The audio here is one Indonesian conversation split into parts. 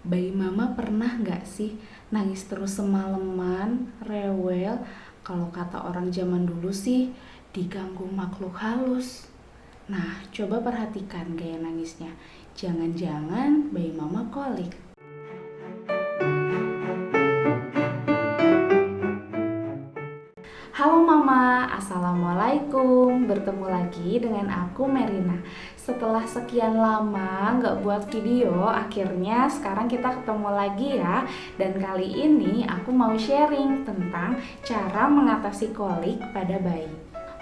Bayi mama pernah nggak sih nangis terus semalaman, rewel? Kalau kata orang zaman dulu sih diganggu makhluk halus. Nah, coba perhatikan gaya nangisnya. Jangan-jangan bayi mama kolik. Halo Mama, Assalamualaikum. Bertemu lagi dengan aku Merina. Setelah sekian lama nggak buat video, akhirnya sekarang kita ketemu lagi ya. Dan kali ini aku mau sharing tentang cara mengatasi kolik pada bayi.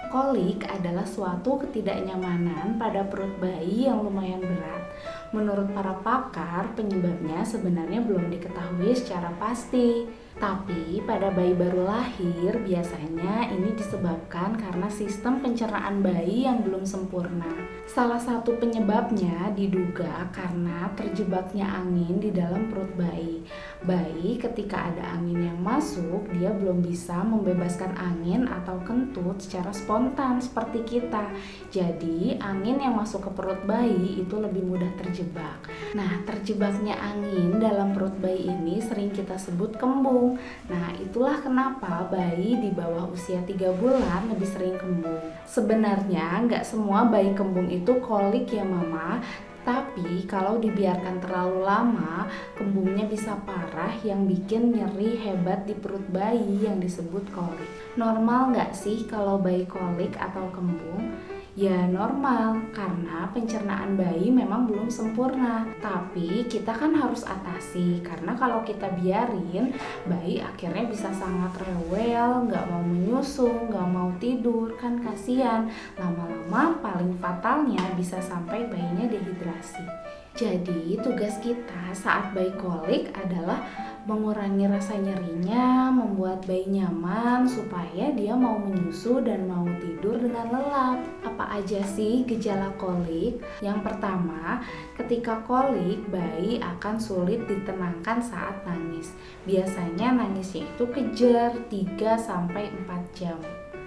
Kolik adalah suatu ketidaknyamanan pada perut bayi yang lumayan berat. Menurut para pakar, penyebabnya sebenarnya belum diketahui secara pasti. Tapi pada bayi baru lahir, biasanya ini disebabkan karena sistem pencernaan bayi yang belum sempurna. Salah satu penyebabnya diduga karena terjebaknya angin di dalam perut bayi. Bayi ketika ada angin yang masuk, dia belum bisa membebaskan angin atau kentut secara spontan seperti kita. Jadi, angin yang masuk ke perut bayi itu lebih mudah terjebak. Nah, terjebaknya angin dalam perut bayi ini sering kita sebut kembung. Nah, itulah kenapa bayi di bawah usia 3 bulan lebih sering kembung. Sebenarnya nggak semua bayi kembung itu kolik ya Mama, tapi kalau dibiarkan terlalu lama, kembungnya bisa parah yang bikin nyeri hebat di perut bayi yang disebut kolik. Normal nggak sih kalau bayi kolik atau kembung? Ya normal, karena pencernaan bayi memang belum sempurna. Tapi kita kan harus atasi, karena kalau kita biarin, bayi akhirnya bisa sangat rewel, nggak mau menyusu, nggak mau tidur, kan kasihan. Lama-lama paling fatalnya bisa sampai bayinya dehidrasi. Jadi tugas kita saat bayi kolik adalah mengurangi rasa nyerinya, membuat bayi nyaman supaya dia mau menyusu dan mau tidur dengan lelap. Apa aja sih gejala kolik? Yang pertama, ketika kolik bayi akan sulit ditenangkan saat nangis. Biasanya nangisnya itu kejer 3-4 jam.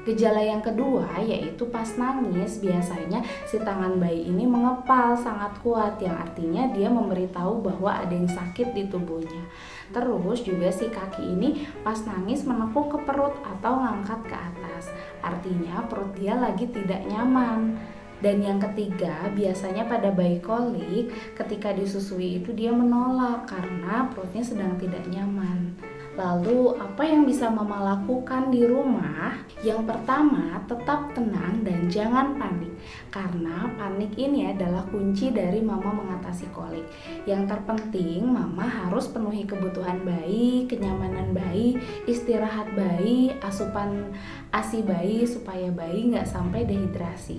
Gejala yang kedua yaitu pas nangis biasanya si tangan bayi ini mengepal sangat kuat yang artinya dia memberitahu bahwa ada yang sakit di tubuhnya. Terus juga si kaki ini pas nangis menekuk ke perut atau ngangkat ke atas. Artinya perut dia lagi tidak nyaman. Dan yang ketiga, biasanya pada bayi kolik ketika disusui itu dia menolak karena perutnya sedang tidak nyaman. Lalu apa yang bisa Mama lakukan di rumah? Yang pertama, tetap tenang dan jangan panik. Karena panik ini adalah kunci dari Mama mengatasi kolik. Yang terpenting, Mama harus penuhi kebutuhan bayi, kenyamanan bayi, istirahat bayi, asupan ASI bayi supaya bayi nggak sampai dehidrasi.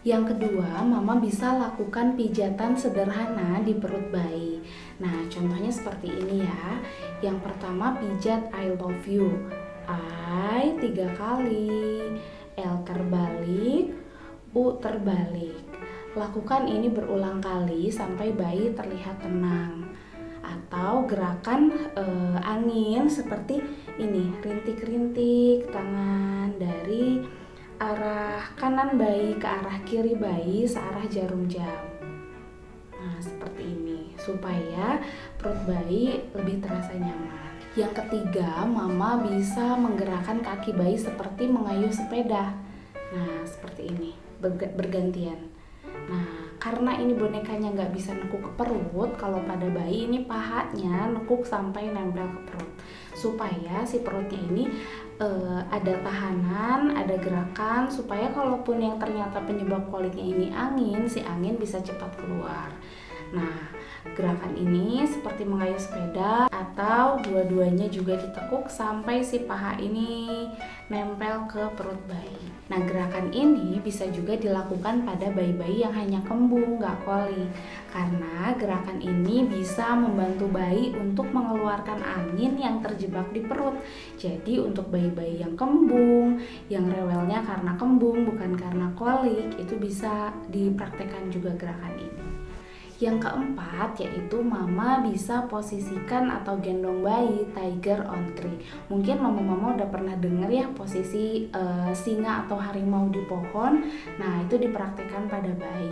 Yang kedua, Mama bisa lakukan pijatan sederhana di perut bayi. Nah, contohnya seperti ini ya. Yang pertama, pijat I love you. I 3 kali, L terbalik, U terbalik. Lakukan ini berulang kali sampai bayi terlihat tenang. Atau gerakan angin seperti ini, rintik-rintik tangan dari arah kanan bayi ke arah kiri bayi searah jarum jam. Nah, seperti ini supaya perut bayi lebih terasa nyaman. Yang ketiga, Mama bisa menggerakkan kaki bayi seperti mengayuh sepeda. Nah, seperti ini, bergantian. Nah, karena ini bonekanya nggak bisa nekuk ke perut, kalau pada bayi ini pahanya nekuk sampai nempel ke perut. Supaya si perutnya ini ada tahanan, ada gerakan, supaya kalaupun yang ternyata penyebab koliknya ini angin, si angin bisa cepat keluar. Nah, gerakan ini seperti mengayuh sepeda atau dua-duanya juga ditekuk sampai si paha ini nempel ke perut bayi. Nah, gerakan ini bisa juga dilakukan pada bayi-bayi yang hanya kembung, nggak kolik. Karena gerakan ini bisa membantu bayi untuk mengeluarkan angin yang terjebak di perut. Jadi untuk bayi-bayi yang kembung, yang rewelnya karena kembung bukan karena kolik, itu bisa dipraktekkan juga gerakan ini. Yang keempat yaitu Mama bisa posisikan atau gendong bayi tiger on tree. Mungkin Mama udah pernah dengar ya posisi singa atau harimau di pohon. Nah, itu dipraktikkan pada bayi.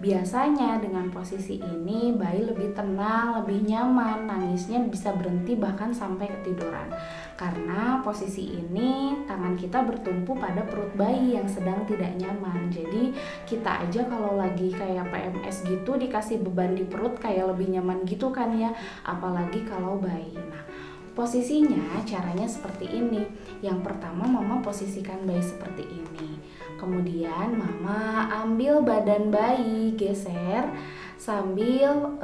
Biasanya dengan posisi ini bayi lebih tenang, lebih nyaman, nangisnya bisa berhenti bahkan sampai ketiduran. Karena posisi ini tangan kita bertumpu pada perut bayi yang sedang tidak nyaman. Jadi kita aja kalau lagi kayak PMS gitu dikasih beban di perut kayak lebih nyaman gitu kan ya, apalagi kalau bayi. Nah, posisinya caranya seperti ini. Yang pertama mama posisikan bayi seperti ini. Kemudian mama ambil badan bayi, geser sambil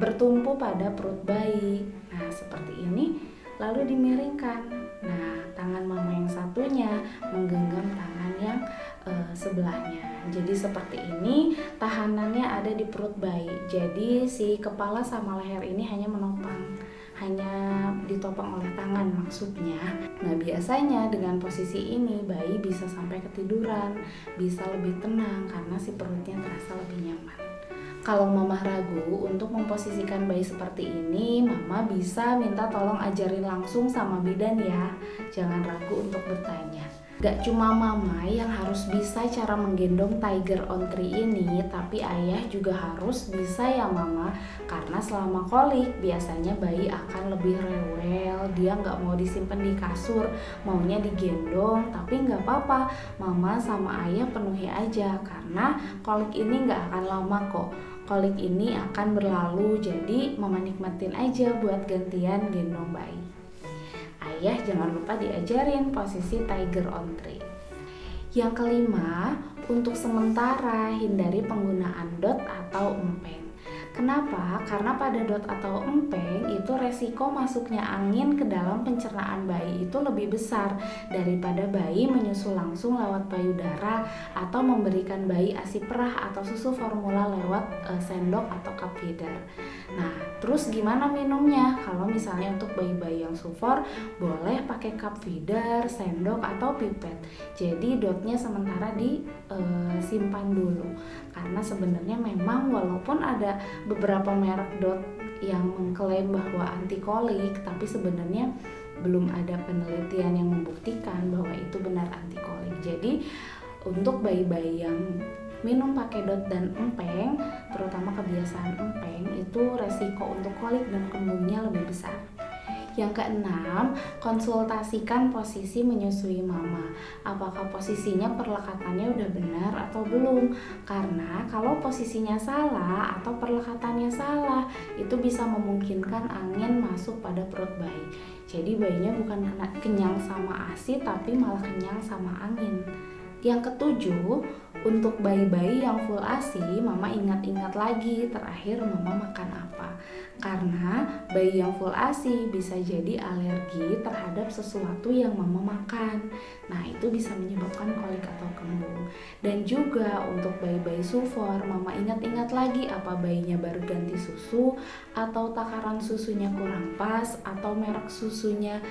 bertumpu pada perut bayi. Nah, seperti ini. Lalu dimiringkan. Nah, tangan mama yang satunya menggenggam tangan yang sebelahnya. Jadi seperti ini, tahanannya ada di perut bayi. Jadi si kepala sama leher ini hanya menopang, hanya ditopang oleh tangan maksudnya. Nah, biasanya dengan posisi ini bayi bisa sampai ketiduran, bisa lebih tenang karena si perutnya terasa lebih nyaman. Kalau mama ragu untuk memposisikan bayi seperti ini, mama bisa minta tolong ajarin langsung sama bidan ya. Jangan ragu untuk bertanya. Gak cuma mama yang harus bisa cara menggendong Tiger on 3 ini, tapi ayah juga harus bisa ya mama. Karena selama kolik biasanya bayi akan lebih rewel, dia gak mau disimpan di kasur, maunya digendong. Tapi gak apa-apa, mama sama ayah penuhi aja, karena kolik ini gak akan lama kok. Kolik ini akan berlalu, jadi mama nikmatin aja buat gantian gendong bayi. Ayah jangan lupa diajarin posisi Tiger on 3. Yang kelima, untuk sementara hindari penggunaan dot atau empeng. Kenapa? Karena pada dot atau empeng itu resiko masuknya angin ke dalam pencernaan bayi itu lebih besar daripada bayi menyusu langsung lewat payudara atau memberikan bayi ASI perah atau susu formula lewat sendok atau cup feeder. Nah, terus gimana minumnya? Kalau misalnya untuk bayi-bayi yang sufor boleh pakai cup feeder, sendok atau pipet. Jadi dotnya sementara disimpan dulu. Karena sebenarnya memang walaupun ada beberapa merek dot yang mengklaim bahwa anti kolik, tapi sebenarnya belum ada penelitian yang membuktikan bahwa itu benar anti kolik. Jadi untuk bayi-bayi yang minum pakai dot dan empeng, terutama kebiasaan empeng, itu resiko untuk kolik dan kembungnya lebih besar. Yang keenam, konsultasikan posisi menyusui mama. Apakah posisinya perlekatannya udah benar atau belum? Karena kalau posisinya salah atau perlekatannya salah, itu bisa memungkinkan angin masuk pada perut bayi. Jadi bayinya bukan kenyang sama ASI, tapi malah kenyang sama angin. Yang ketujuh, untuk bayi-bayi yang full ASI, mama ingat-ingat lagi terakhir mama makan apa. Karena bayi yang full ASI bisa jadi alergi terhadap sesuatu yang mama makan. Nah, itu bisa menyebabkan kolik atau kembung. Dan juga untuk bayi-bayi sufor, mama ingat-ingat lagi apa bayinya baru ganti susu, atau takaran susunya kurang pas, atau merek susunya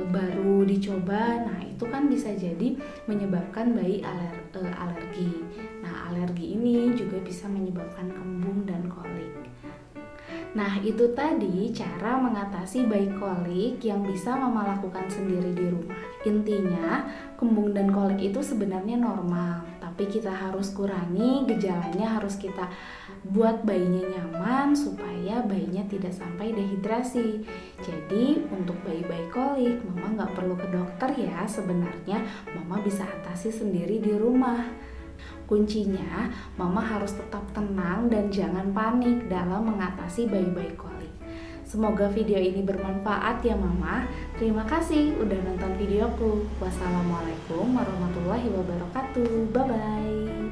baru dicoba. Nah, itu kan bisa jadi menyebabkan bayi alergi. Nah, alergi ini juga bisa menyebabkan kembung dan kolik. Nah, itu tadi cara mengatasi bayi kolik yang bisa mama lakukan sendiri di rumah. Intinya, kembung dan kolik itu sebenarnya normal, tapi kita harus kurangi gejalanya, harus kita buat bayinya nyaman supaya bayinya tidak sampai dehidrasi. Jadi, untuk bayi-bayi kolik, mama nggak perlu ke dokter ya, sebenarnya mama bisa atasi sendiri di rumah. Kuncinya, mama harus tetap tenang dan jangan panik dalam mengatasi bayi-bayi kolik. Semoga video ini bermanfaat ya mama. Terima kasih udah nonton videoku. Wassalamualaikum warahmatullahi wabarakatuh. Bye-bye.